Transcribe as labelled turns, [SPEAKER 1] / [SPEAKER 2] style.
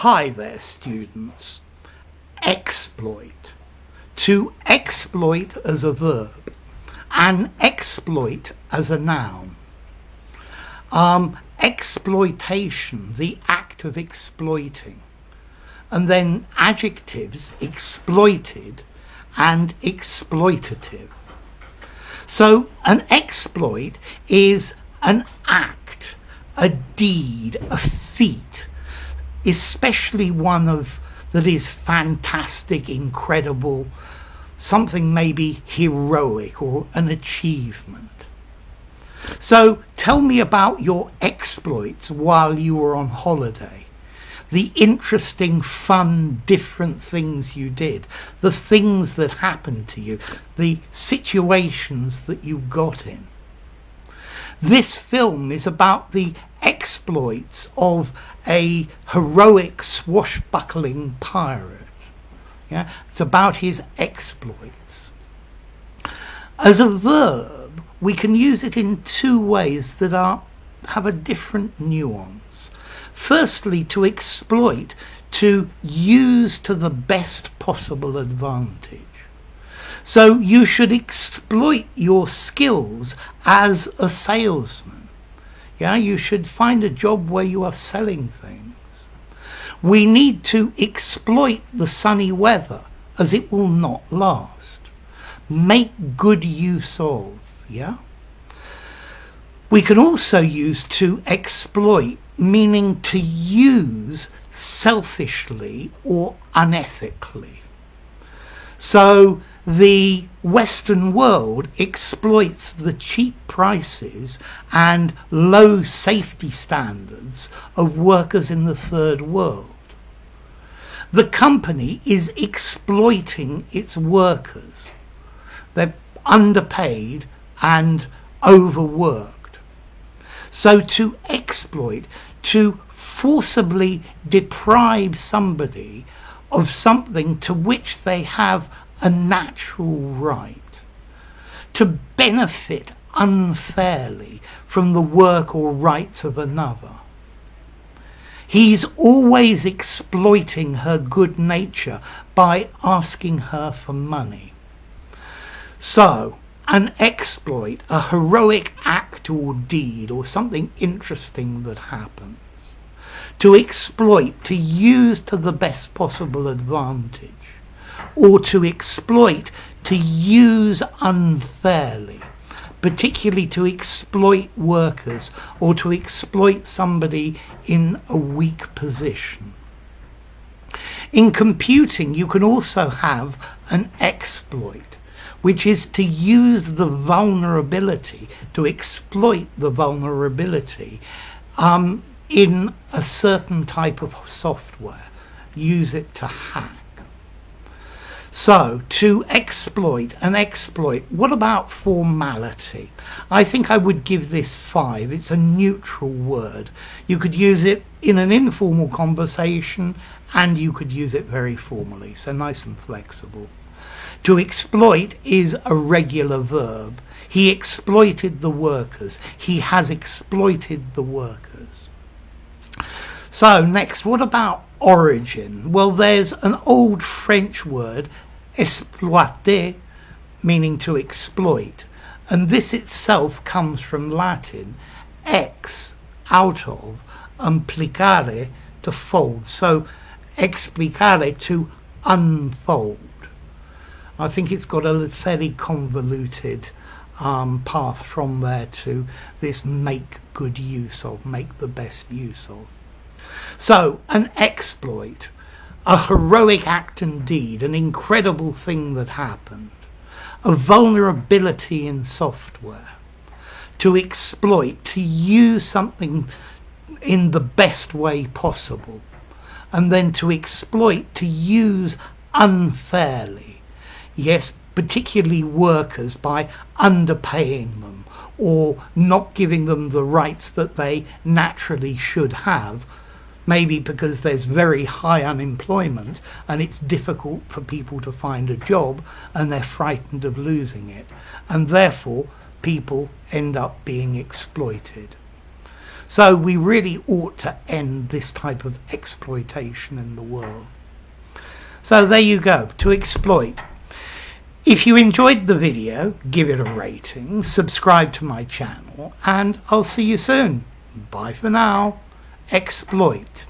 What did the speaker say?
[SPEAKER 1] Hi there, students. Exploit. To exploit as a verb and exploit as a noun. Exploitation, the act of exploiting. And then adjectives, exploited and exploitative. So an exploit is an act, a deed, a feat, especially one that is fantastic, incredible, something maybe heroic or an achievement. So tell me about your exploits while you were on holiday. The interesting, fun, different things you did, the things that happened to you, the situations that you got in. This film is about the exploits of a heroic, swashbuckling pirate. Yeah? It's about his exploits. As a verb, we can use it in two ways that have a different nuance. Firstly, to exploit, to use to the best possible advantage. So you should exploit your skills as a salesman. Yeah, you should find a job where you are selling things. We need to exploit the sunny weather as it will not last. Make good use of, yeah? We can also use to exploit, meaning to use selfishly or unethically. So the Western world exploits the cheap prices and low safety standards of workers in the third world. The company is exploiting its workers. They're underpaid and overworked. So to exploit, to forcibly deprive somebody of something to which they have a natural right, to benefit unfairly from the work or rights of another. He's always exploiting her good nature by asking her for money. So, an exploit, a heroic act or deed or something interesting that happens. To exploit, to use to the best possible advantage. Or to exploit, to use unfairly, particularly to exploit workers or to exploit somebody in a weak position. In computing, you can also have an exploit, which is to use the vulnerability, to exploit the vulnerability in a certain type of software. Use it to hack. So, to exploit, an exploit, what about formality? I think I would give this 5. It's a neutral word. You could use it in an informal conversation and you could use it very formally, so nice and flexible. To exploit is a regular verb. He exploited the workers. He has exploited the workers. So next, what about origin? Well, there's an old French word, exploiter, meaning to exploit. And this itself comes from Latin, ex, out of, and plicare, to fold. So explicare, to unfold. I think it's got a fairly convoluted path from there to this make good use of, make the best use of. So, an exploit, a heroic act and deed, an incredible thing that happened, a vulnerability in software, to exploit, to use something in the best way possible, and then to exploit, to use unfairly. Yes, particularly workers, by underpaying them or not giving them the rights that they naturally should have, maybe because there's very high unemployment and it's difficult for people to find a job and they're frightened of losing it, and therefore people end up being exploited. So we really ought to end this type of exploitation in the world. So there you go, to exploit. If you enjoyed the video, give it a rating, subscribe to my channel, and I'll see you soon. Bye for now. Exploit.